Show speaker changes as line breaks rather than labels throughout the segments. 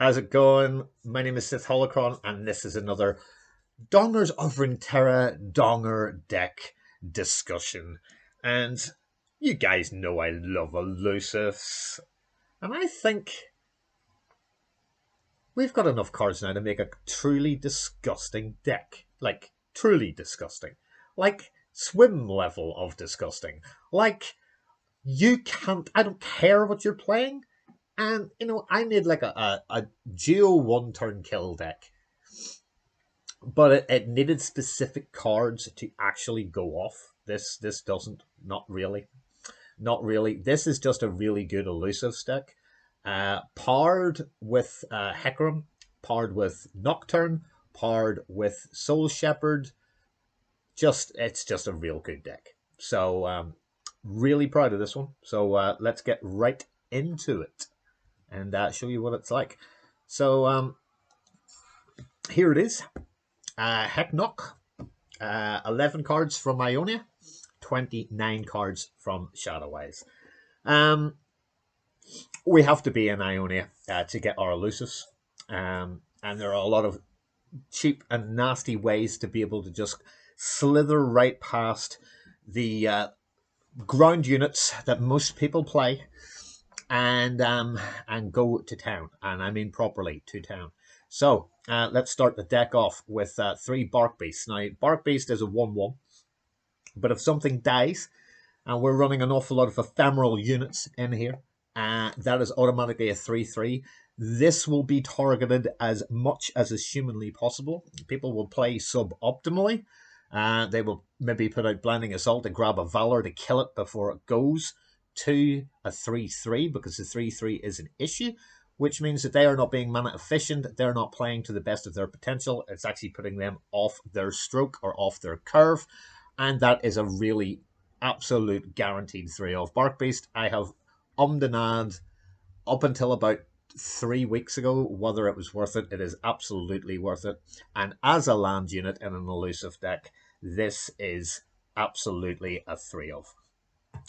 How's it going? My name is Sith Holocron, and this is another Dongers of Runeterra Donger deck discussion. And you guys know I love Elusives, and I think we've got enough cards now to make a truly disgusting deck. Like, truly disgusting. Like, swim level of disgusting. Like, you can't, I don't care what you're playing. And, I made like a Geo one turn kill deck, but it needed specific cards to actually go off. This doesn't, not really. Not really. This is just a really good elusive deck. Paired with Hecarim, paired with Nocturne, paired with Soul Shepherd. It's just a real good deck. So really proud of this one. So let's get right into it and show you what it's like. So here it is. Heck Knock. 11 cards from Ionia. 29 cards from Shadowwise. We have to be in Ionia to get our elusives. And there are a lot of cheap and nasty ways to be able to just slither right past the ground units that most people play and go to town. And I mean properly to town. So let's start the deck off with 3 Bark Beasts. Now, Bark Beast is a 1-1. But if something dies, and we're running an awful lot of ephemeral units in here, that is automatically a 3-3. This will be targeted as much as is humanly possible. People will play suboptimally. They will maybe put out Blinding Assault to grab a Valor to kill it before it goes to a 3-3, because the 3-3 is an issue, which means that they are not being mana efficient. They're not playing to the best of their potential. It's actually putting them off their stroke or off their curve. And that is a really absolute guaranteed 3 of Bark Beast. I have and up until about 3 weeks ago whether it was worth it. It is absolutely worth it. And as a land unit in an elusive deck, this is absolutely a 3 of.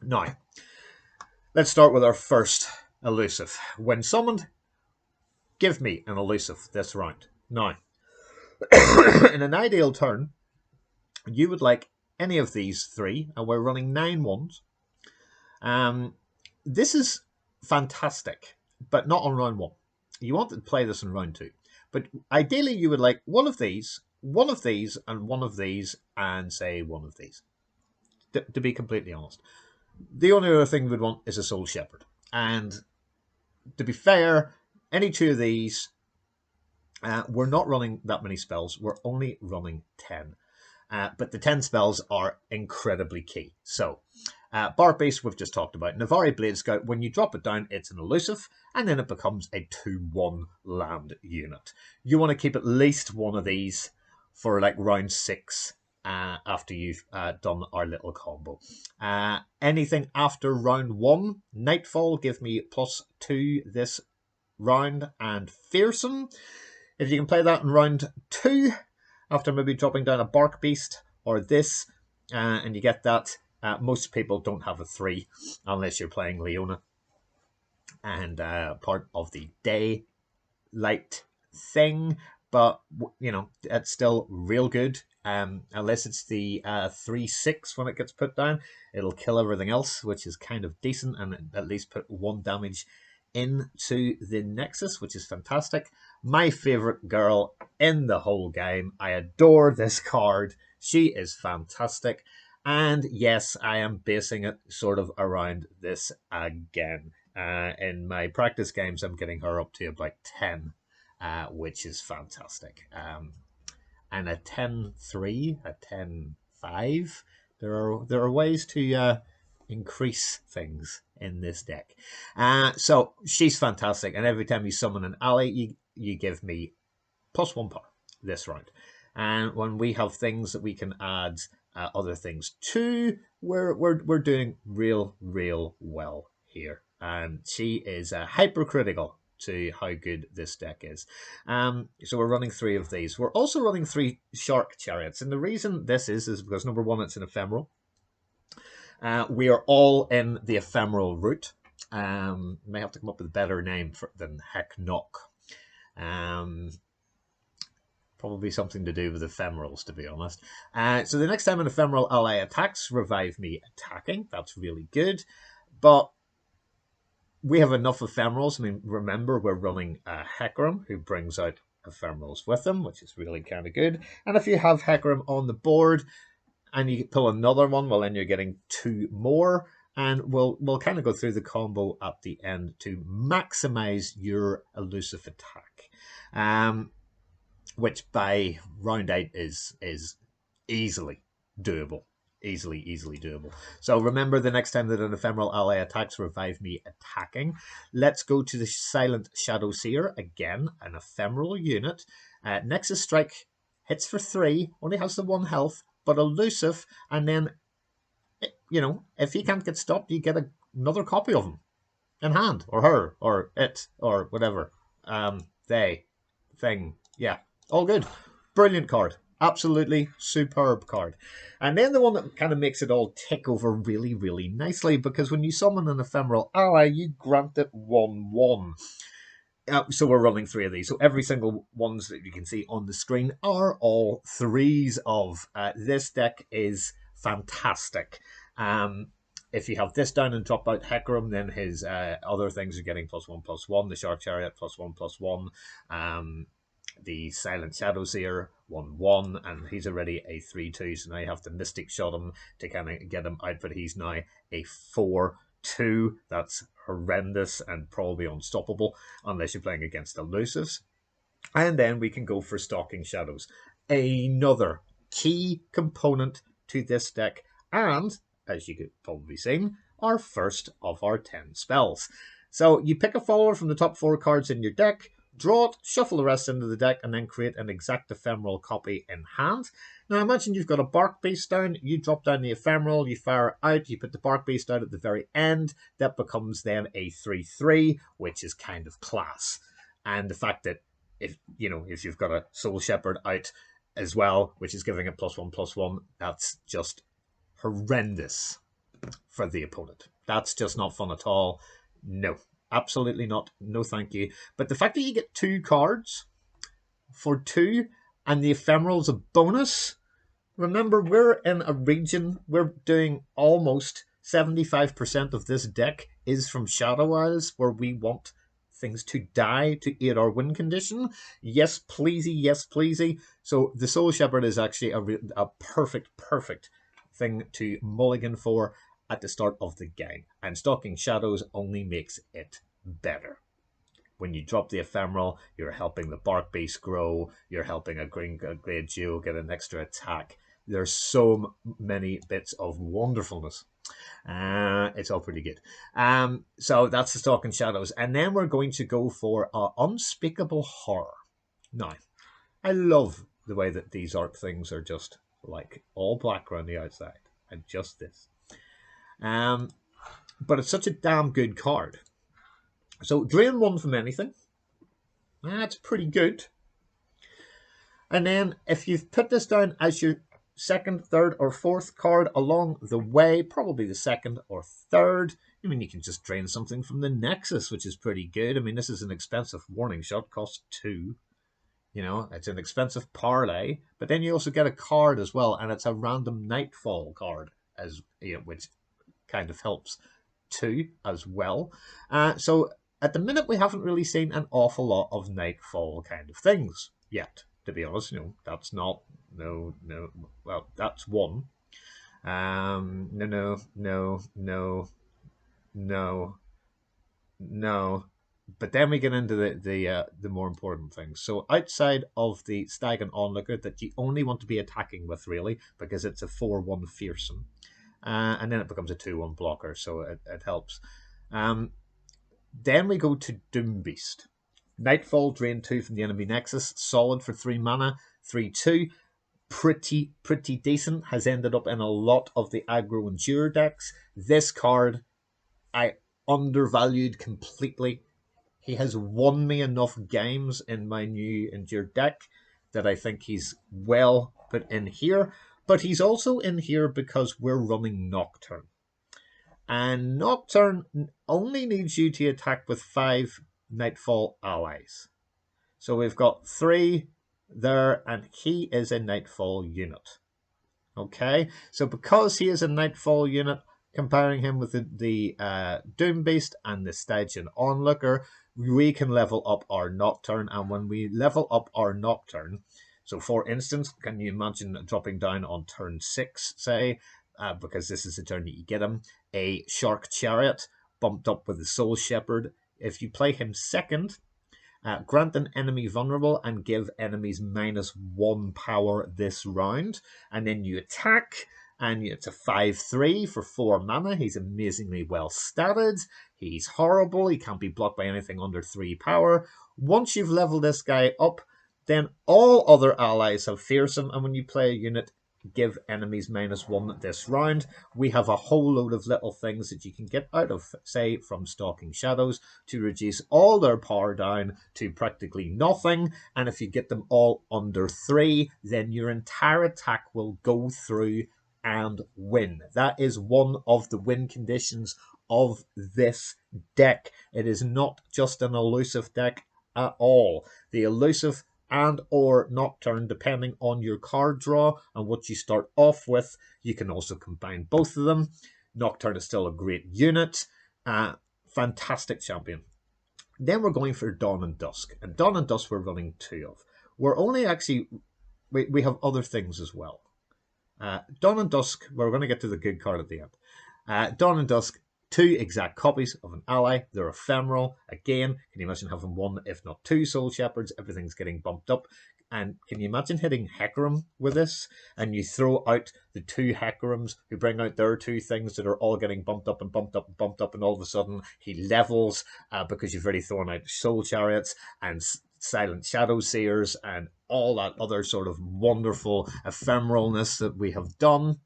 Now, let's start with our first elusive. When summoned, give me an elusive this round. Now, in an ideal turn, you would like any of these 3, and we're running 9 ones. This is fantastic, but not on round 1. You want to play this in round 2. But ideally, you would like one of these, and one of these, and say one of these. To be completely honest. The only other thing we'd want is a Soul Shepherd. And to be fair, any 2 of these, we're not running that many spells. We're only running 10. But the 10 spells are incredibly key. So, Bark Beast, we've just talked about. Navari Blade Scout, when you drop it down, it's an elusive, and then it becomes a 2-1 land unit. You want to keep at least one of these for like round 6 after you've done our little combo. Anything after round 1, Nightfall, give me +2 this round, and Fearsome. If you can play that in round 2, after maybe dropping down a Bark Beast or this, and you get that. Most people don't have a 3 unless you're playing Leona. And part of the daylight thing, but, it's still real good. Unless it's the 3-6 when it gets put down. It'll kill everything else, which is kind of decent, and at least put 1 damage into the Nexus, which is fantastic. My favorite girl in the whole game. I adore this card. She is fantastic. And yes, I am basing it sort of around this again. In my practice games, I'm getting her up to about 10, which is fantastic. And a 10-3, a 10-5. There are ways to increase things in this deck. So she's fantastic, and every time you summon an ally, you give me +1 power this round. And when we have things that we can add other things to, we're doing real well here. And she is hypercritical to how good this deck is. So we're running 3 of these. We're also running 3 Shark Chariots, and the reason this is because number 1, it's an ephemeral. We are all in the ephemeral route. May have to come up with a better name than Heck Knock. Probably something to do with ephemerals, to be honest. So the next time an ephemeral ally attacks, revive me attacking. That's really good. But we have enough ephemerals. I mean, remember, we're running a Hecarim who brings out ephemerals with him, which is really kind of good. And if you have Hecarim on the board and you pull another one, well, then you're getting 2 more. And we'll kind of go through the combo at the end to maximize your elusive attack. Which by round 8 is easily doable. Easily doable. So remember, the next time that an ephemeral ally attacks, revive me attacking. Let's go to the Silent Shadow Seer. Again, an ephemeral unit. Nexus Strike hits for 3, only has the 1 health, but elusive, and then, you know, if he can't get stopped, you get another copy of him in hand, or her, or it, or whatever. They, thing, yeah, all good. Brilliant card. Absolutely superb card. And then the one that kind of makes it all tick over really, really nicely, because when you summon an ephemeral ally, you grant it 1/1. So we're running 3 of these. So every single ones that you can see on the screen are all 3s of. This deck is fantastic. If you have this down and drop out Hecarim, then his other things are getting +1/+1. The Shark Chariot +1/+1. The Silent Shadow Seer 1/1, and he's already a 3/2. So now you have to Mystic Shot him to kind of get him out, but he's now a 4/2. That's horrendous and probably unstoppable unless you're playing against Elusives. And then we can go for Stalking Shadows, another key component to this deck, and as you could probably seen, our first of our 10 spells. So you pick a follower from the top 4 cards in your deck, draw it, shuffle the rest into the deck, and then create an exact ephemeral copy in hand. Now imagine you've got a Bark Beast down, you drop down the ephemeral, you fire it out, you put the Bark Beast out at the very end, that becomes then a 3/3, which is kind of class. And the fact that if you've got a Soul Shepherd out as well, which is giving it +1/+1, that's just horrendous for the opponent. That's just not fun at all. No, absolutely not. No, thank you. But the fact that you get 2 cards for 2 and the ephemeral's a bonus. Remember, we're in a region, we're doing almost 75% of this deck is from Shadow Isles, where we want things to die to aid our win condition. Yes, pleasey, yes, pleasey. So the Soul Shepherd is actually a perfect thing to mulligan for at the start of the game. And Stalking Shadows only makes it better. When you drop the ephemeral, you're helping the Bark Beast grow, you're helping a Grey Jewel get an extra attack. There's so many bits of wonderfulness. It's all pretty good. So that's the Stalking Shadows. And then we're going to go for Unspeakable Horror. Now, I love the way that these arc things are just like all black around the outside. And just this. But it's such a damn good card. So drain 1 from anything. That's pretty good. And then if you've put this down as your 2nd, 3rd, or 4th card along the way, probably the 2nd or 3rd, I mean, you can just drain something from the Nexus, which is pretty good. I mean, this is an expensive Warning Shot, costs 2. You know, it's an expensive parlay, but then you also get a card as well, and it's a random Nightfall card, as you know, which kind of helps too as well. So at the minute, we haven't really seen an awful lot of Nightfall kind of things yet, to be honest. That's not, no, well, that's 1. No. But then we get into the more important things. So outside of the Stag and Onlooker that you only want to be attacking with, really, because it's a 4/1 fearsome. And then it becomes a 2/1 blocker, so it helps. Then we go to Doom Beast. Nightfall, drain 2 from the enemy Nexus, solid for 3 mana, 3/2. Pretty decent, has ended up in a lot of the aggro Endure decks. This card, I undervalued completely. He has won me enough games in my new Endure deck that I think he's well put in here. But he's also in here because we're running Nocturne. And Nocturne only needs you to attack with 5 Nightfall allies. So we've got 3 there, and he is a Nightfall unit. Okay, so because he is a Nightfall unit, comparing him with the Doom Beast and the Stygian Onlooker, we can level up our Nocturne. And when we level up our Nocturne, so for instance, can you imagine dropping down on turn 6, say, because this is the turn that you get him, a Shark Chariot bumped up with the Soul Shepherd. If you play him second, grant an enemy vulnerable and give enemies -1 power this round. And then you attack, and it's a 5/3 for 4 mana. He's amazingly well statted. He's horrible. He can't be blocked by anything under 3 power. Once you've leveled this guy up, then all other allies have fearsome, and when you play a unit, give enemies -1 this round. We have a whole load of little things that you can get out of, say, from Stalking Shadows to reduce all their power down to practically nothing. And if you get them all under 3, then your entire attack will go through and win. That is one of the win conditions of this deck. It is not just an elusive deck at all. The elusive and or Nocturne, depending on your card draw and what you start off with. You can also combine both of them. Nocturne is still a great unit. Fantastic champion. Then we're going for Dawn and Dusk. And Dawn and Dusk we're running 2 of. We're only actually... We have other things as well. Dawn and Dusk, we're going to get to the good card at the end. Dawn and Dusk, 2 exact copies of an ally. They're ephemeral. Again, can you imagine having 1, if not 2 Soul Shepherds? Everything's getting bumped up. And can you imagine hitting Hecarim with this? And you throw out the 2 Hecarims who bring out their 2 things that are all getting bumped up and bumped up and bumped up. And all of a sudden he levels because you've already thrown out Soul Chariots and Silent Shadow Seers and all that other sort of wonderful ephemeralness that we have done.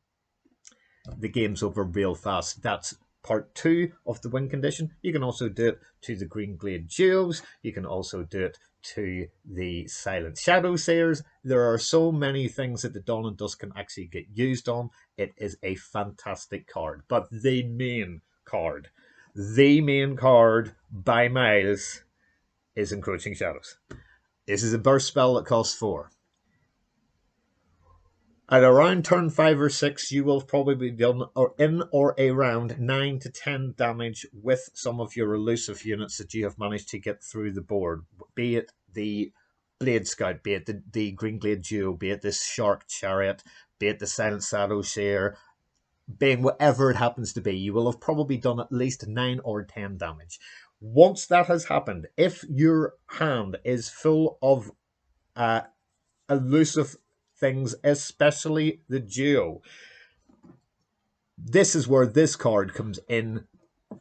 The game's over real fast. That's part 2 of the win condition. You can also do it to the Green Glade Duos. You can also do it to the Silent Shadow Seers. There are so many things that the Dawn and Dusk can actually get used on. It is a fantastic card. But the main card by miles is Encroaching Shadows. This is a burst spell that costs 4. At around turn 5 or 6, you will probably be done or in or around 9 to 10 damage with some of your elusive units that you have managed to get through the board. Be it the Blade Scout, be it the Green Glade Duo, be it this Shark Chariot, be it the Silent Shadow Share, being whatever it happens to be, you will have probably done at least 9 or 10 damage. Once that has happened, if your hand is full of elusive things, especially the duo, this is where this card comes in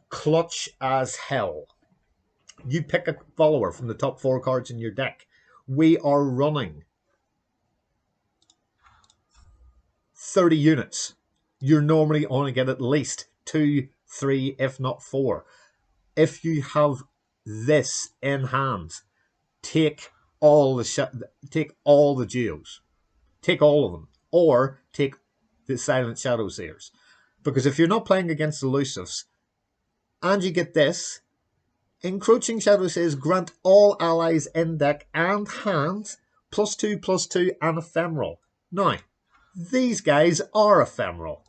clutch as hell. You pick a follower from the top 4 cards in your deck. We are running 30 units. You're normally only get at least 2, 3, if not 4. If you have this in hand, take all the duos. Take all of them. Or take the Silent Shadow Seers. Because if you're not playing against elusives, and you get this, Encroaching Shadow Seers grant all allies in deck and hand +2/+2 and ephemeral. Now, these guys are ephemeral.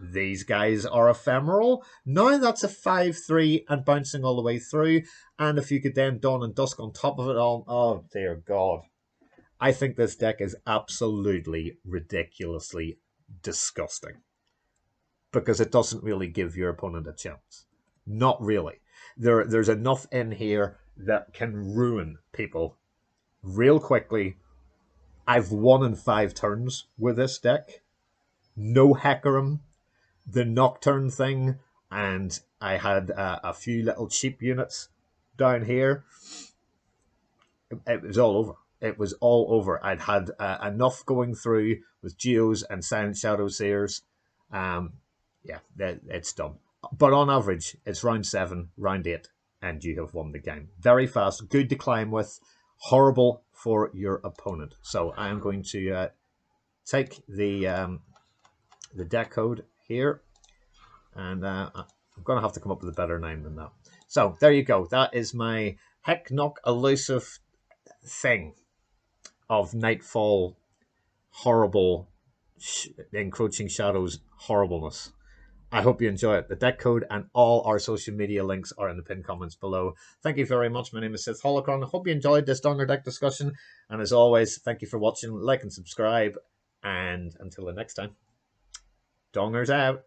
These guys are ephemeral. Now that's a 5/3 and bouncing all the way through. And if you could then Dawn and Dusk on top of it all, oh dear God. I think this deck is absolutely ridiculously disgusting. Because it doesn't really give your opponent a chance. Not really. There's enough in here that can ruin people real quickly. I've won in 5 turns with this deck. No Hecarim, the Nocturne thing, and I had a few little cheap units down here. It was all over. It was all over. I'd had enough going through with Geos and Silent Shadow Seers. Yeah, it's done. But on average, it's round 7, round 8, and you have won the game. Very fast, good to climb with, horrible for your opponent. So I am going to take the deck code here, and I'm going to have to come up with a better name than that. So there you go. That is my Heck Knock Elusive thing of Nightfall horrible, encroaching shadows horribleness. I hope you enjoy it. The deck code and all our social media links are in the pinned comments below. Thank you very much. My name is Sith Holocron. I hope you enjoyed this Donger deck discussion. And as always, thank you for watching. Like and subscribe. And until the next time, Dongers out.